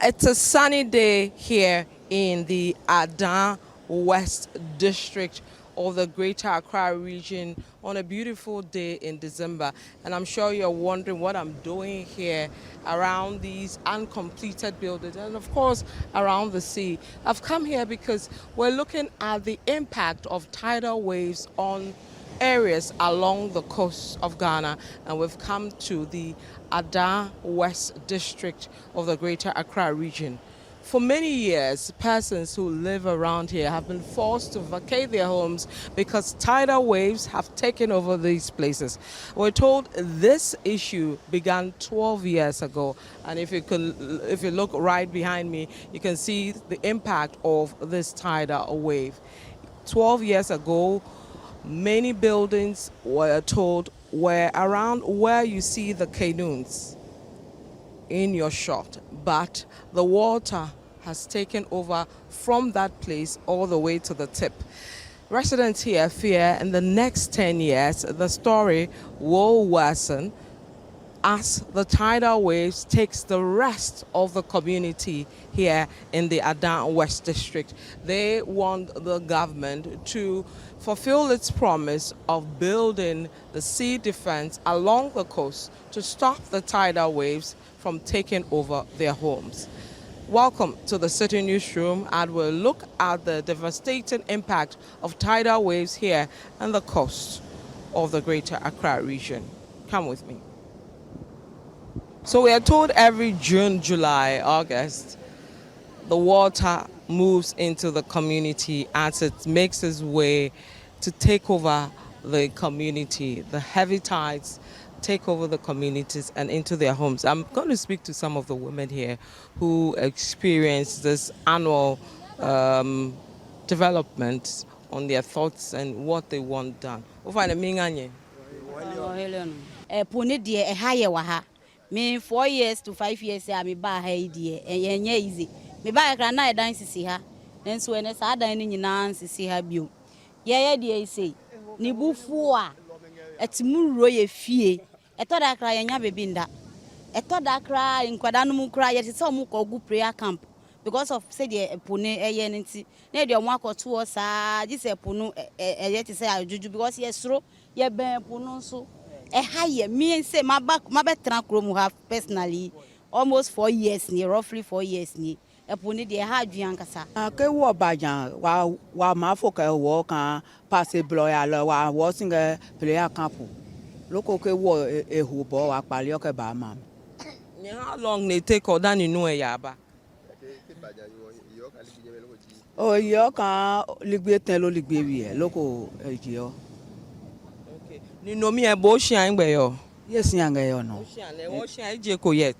It's a sunny day here in the Adan West District of the Greater Accra region on a beautiful day in December. And I'm sure you're wondering what I'm doing here around these uncompleted buildings and of course around the sea. I've come here because we're looking at the impact of tidal waves on areas along the coast of Ghana, and we've come to the Adan West District of the Greater Accra region. For many years, persons who live around here have been forced to vacate their homes because tidal waves have taken over these places. We're told this issue began 12 years ago, and if you look right behind me, you can see the impact of this tidal wave. 12 years ago, many buildings were told were around where you see the canoes in your shot, but the water has taken over from that place all the way to the tip. Residents here fear in the next 10 years the story will worsen as the tidal waves takes the rest of the community here in the Adan West District. They want the government to fulfill its promise of building the sea defense along the coast to stop the tidal waves from taking over their homes. Welcome to the Citi newsroom, and we'll look at the devastating impact of tidal waves here on the coast of the Greater Accra region. Come with me. So we are told every June, July, August, the water moves into the community as it makes its way to take over the community. The heavy tides take over the communities and into their homes. I'm going to speak to some of the women here who experience this annual development on their thoughts and what they want done. Me 4 years to 5 years I me ba ha idie enye easy me ba kra na edan sisi ha nenso ene sa dan ni nyina sisi ha bio ye de ise ni bufu a etimuro ye fie eto da kra yenya bebi nda eto da kra nkwada no mu kra ye se o mu ko gu prayer camp because of say the pone eye nti na de omo akoto o sa ji se ponu eye ti say ajuju because ye suro ye ben ponu so me say my better krom have personally almost 4 years ni roughly 4 years ni eponi de ha adwan kasa ke wo bajan wa ma fo ke wo kan passe bloya lo wa wo singe player camp loko ke wo ehu bo wa pale o ke ba ma how long they take or than you know ya ba o yo kan ligbe ten lo ligbe wi e loko ejo ni no mi e bo hia ngbe yo yes yanga yo no hia le wo hia eje ko yet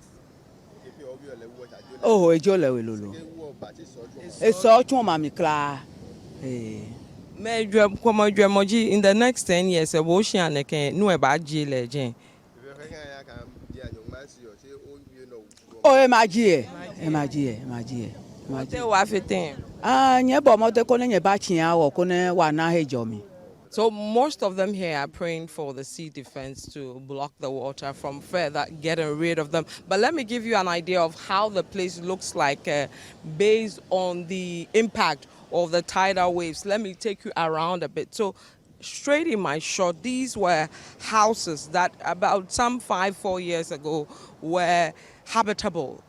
oh ejo le we lolo e so tun ma mi kla me dwe ko mo dwe moji in the next 10 years e bo hia ne ken no e ba je le je oh e ma ji te wa fitin nye bo mo te ko ne ba chia wo ko ne wa na hejo mi. So most of them here are praying for the sea defense to block the water from further getting rid of them. But let me give you an idea of how the place looks like based on the impact of the tidal waves. Let me take you around a bit. So straight in my shot, these were houses that about some 4 years ago were habitable.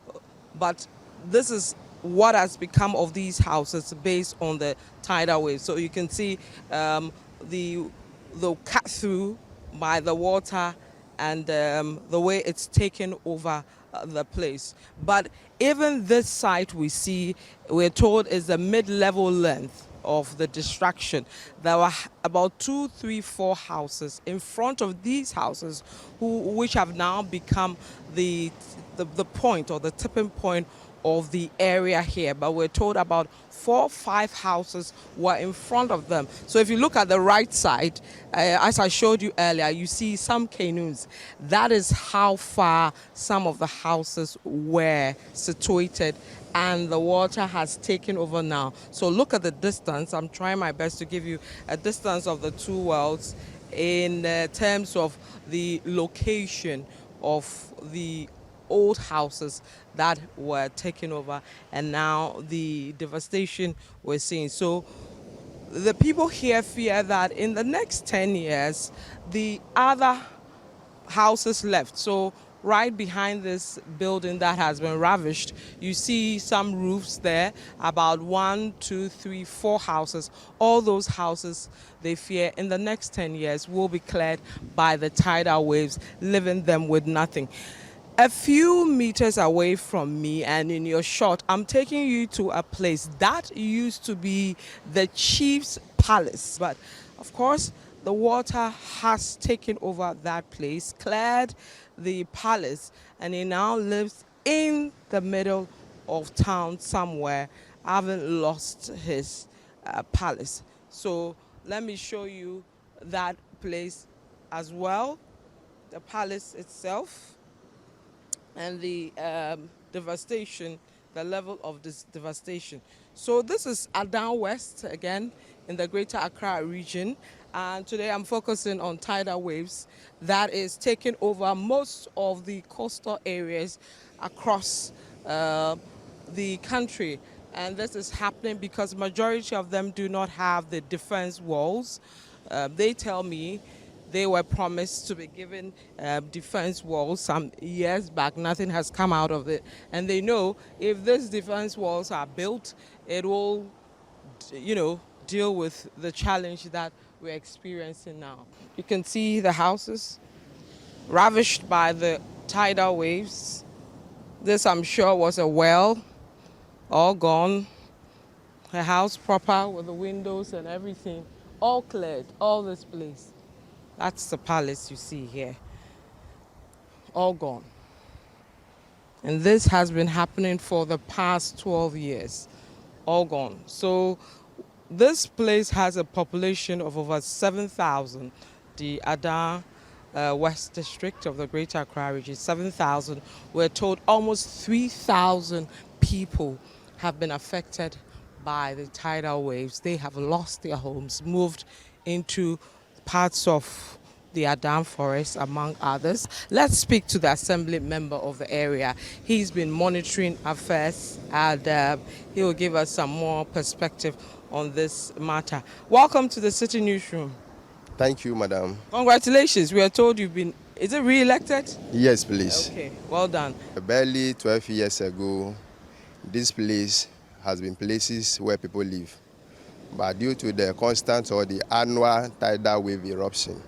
But this is what has become of these houses based on the tidal waves. So you can see the cut through by the water and the way it's taken over the place. But even this site we see, we're told, is the mid-level length of the destruction. There were about 2, 3, 4 houses in front of these houses which have now become the point or the tipping point of the area here, but we're told about 4 or 5 houses were in front of them. So if you look at the right side, as I showed you earlier, you see some canoes. That is how far some of the houses were situated, and the water has taken over now. So look at the distance. I'm trying my best to give you a distance of the two wells in terms of the location of the old houses that were taken over, and now the devastation we're seeing. So the people here fear that in the next 10 years, the other houses left. So right behind this building that has been ravished, you see some roofs there, about 1, 2, 3, 4 houses. All those houses, they fear in the next 10 years will be cleared by the tidal waves, leaving them with nothing. A few meters away from me and in your shot, I'm taking you to a place that used to be the chief's palace. But of course, the water has taken over that place, cleared the palace, and he now lives in the middle of town somewhere, having lost his palace. So let me show you that place as well, the palace itself, and the devastation, the level of this devastation. So this is Adan West again in the Greater Accra region, and today I'm focusing on tidal waves that is taking over most of the coastal areas across the country. And this is happening because majority of them do not have the defense walls. They tell me they were promised to be given defense walls some years back. Nothing has come out of it. And they know if these defense walls are built, it will, deal with the challenge that we're experiencing now. You can see the houses ravished by the tidal waves. This, I'm sure, was a well, all gone. A house proper with the windows and everything, all cleared, all this place. That's the palace you see here, all gone. And this has been happening for the past 12 years, all gone. So this place has a population of over 7,000. The Adan West District of the Greater Accra region, 7,000. We're told almost 3,000 people have been affected by the tidal waves. They have lost their homes, moved into parts of the Adan forest, among others. Let's speak to the assembly member of the area. He's been monitoring affairs, and he will give us some more perspective on this matter. Welcome to the Citi Newsroom. Thank you, madam. Congratulations. We are told you've been, is it re-elected? Yes, please. Okay, well done. Barely 12 years ago, this place has been places where people live. But due to the constant or the annual tidal wave eruption,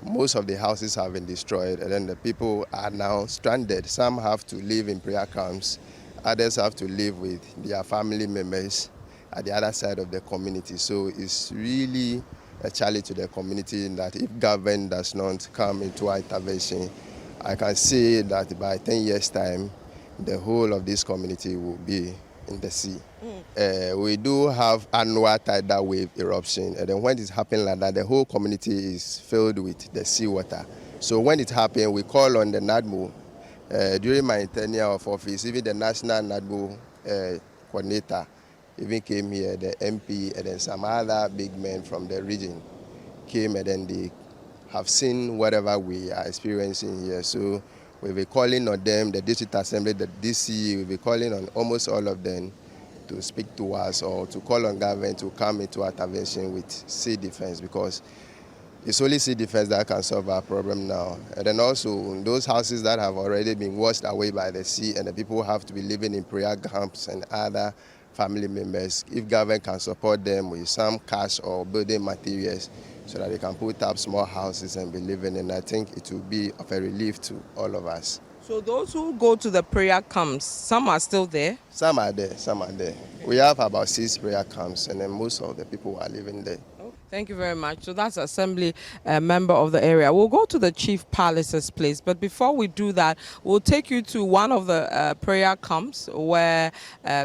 most of the houses have been destroyed, and then the people are now stranded. Some have to live in prayer camps, others have to live with their family members at the other side of the community. So it's really a challenge to the community that if government does not come into our intervention, I can say that by 10 years' time, the whole of this community will be in the sea. We do have annual tidal wave eruption, and then when it happens like that, the whole community is filled with the seawater. So when it happens, we call on the NADMO. During my tenure of office, even the national NADMO coordinator even came here, the MP, and then some other big men from the region came, and then they have seen whatever we are experiencing here. So we'll be calling on them, the district assembly, the DC, we'll be calling on almost all of them to speak to us or to call on government to come into intervention with sea defense, because it's only sea defense that can solve our problem now. And then also those houses that have already been washed away by the sea and the people have to be living in prayer camps and other family members, if government can support them with some cash or building materials so that they can put up small houses and be living in, I think it will be of a relief to all of us. So those who go to the prayer camps, some are still there? Some are there, some are there. We have about 6 prayer camps, and then most of the people are living there. Thank you very much. So that's Assembly member of the area. We'll go to the Chief Palace's place, but before we do that, we'll take you to one of the prayer camps where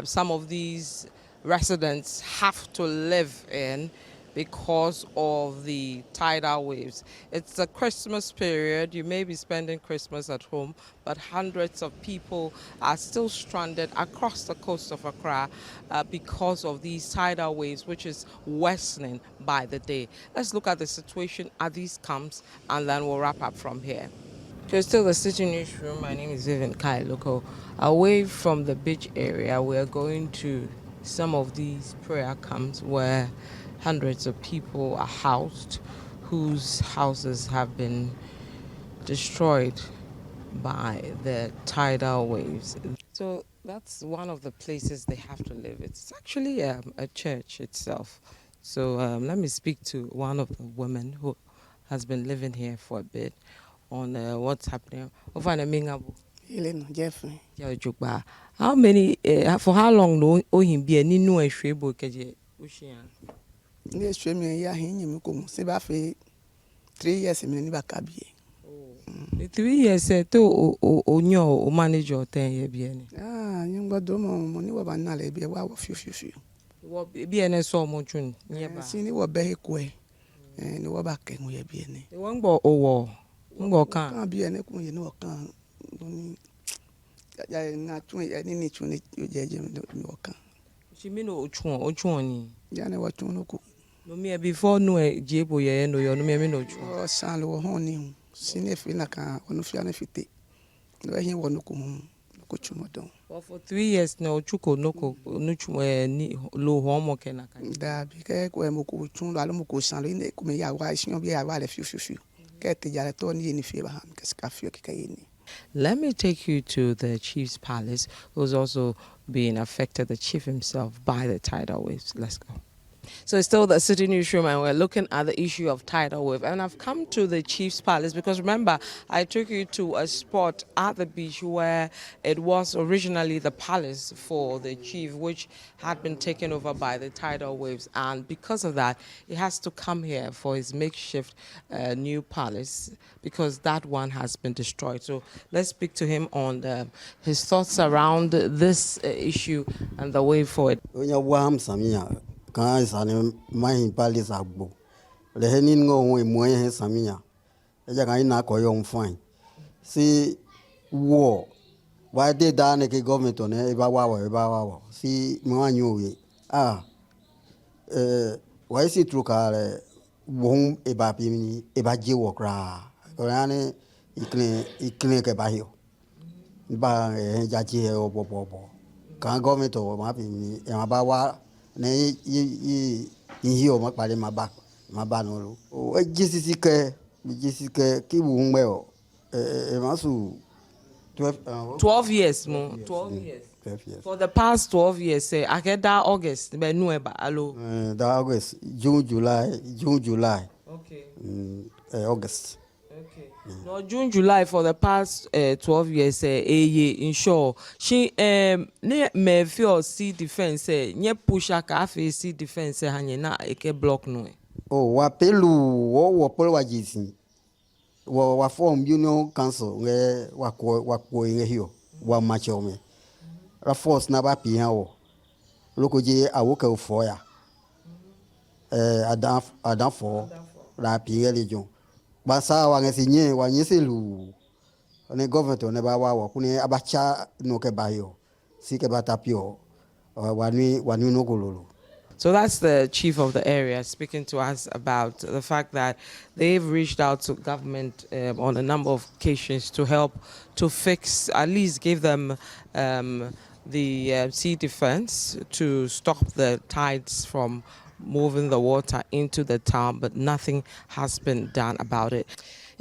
some of these residents have to live in because of the tidal waves. It's the Christmas period. You may be spending Christmas at home, but hundreds of people are still stranded across the coast of Accra because of these tidal waves, which is worsening by the day. Let's look at the situation at these camps, and then we'll wrap up from here. So still the City Newsroom. My name is Vivian Kai Loco. Away from the beach area, we are going to some of these prayer camps where hundreds of people are housed, whose houses have been destroyed by the tidal waves. So that's one of the places they have to live. It's actually a church itself. So let me speak to one of the women who has been living here for a bit on what's happening. Helen Jeffrey. How many, for how long no him be any no a shable keje ocean? Yes, Tremie, ya him, Sebafe 3 years in Nibakabi. 3 years to on your manager 10 year be any. Ah, young Badomo, money were banale, be a wow of few. What be any so much nearby? Seen you were Behekwe, and you were back and we be any. The one go over. Can't be an echo, you know, can't. Not 20, I didn't need to you can. She mean ochwoni. Yana what you know. No me before no jebo ye no yo no me no chu. Oh, San Lo Honey, seen if in a car, one of your fitty. No, he won't look home. Well, for 3 years now, chuko no chu ni low homo kena kan. Da bike ko emoko tun lo alomoko san lo ine ko me ya wa isin bi ya wa le fiu. Ke te jare to ni ni fi ba ham ke ska fi ke ni. Let me take you to the chief's palace, who's also being affected, the chief himself, by the tidal waves. Let's go. So it's still the City Newsroom, and we're looking at the issue of tidal wave. And I've come to the Chief's Palace because remember, I took you to a spot at the beach where it was originally the palace for the chief, which had been taken over by the tidal waves. And because of that, he has to come here for his makeshift new palace because that one has been destroyed. So let's speak to him on his thoughts around this issue and the way forward. Kan isane mai palace agbo le henin ngo we mo he samia e ja kan na ko yo mfan si wo wa de da ne ke government ne e ba wa si mo anyo we wa si tru ka le wo e ba pi ni e ba je wo kra ko ya ne ikle ke ba yo ba e ja je o bo kan government o ma pi ni e ma ba wa ne yi o makpale maba no lo o jisisi ke ki wu ngbe o masu 12 years mo 12 years 12 years for the past 12 years say akeda August be no eba alo da August June July okay August okay no June July for the past 12 years eye insure she ne me feel see defense nye pusha ka fe see defense hanye na eke block no o wa pelu wo polo wa jisi wa form union council nge wa ko nge hiyo wa macho me la force na ba pi han wo loko je awoka ofo ya adan fo la pi religion basa wa ngesi nye wa nyese lu ne government ne ba wa kuni abacha no ke bayo si ke batapio wa ni no gololo. So that's the chief of the area speaking to us about the fact that they've reached out to government on a number of occasions to help to fix, at least give them the sea defense to stop the tides from moving the water into the town, but nothing has been done about it.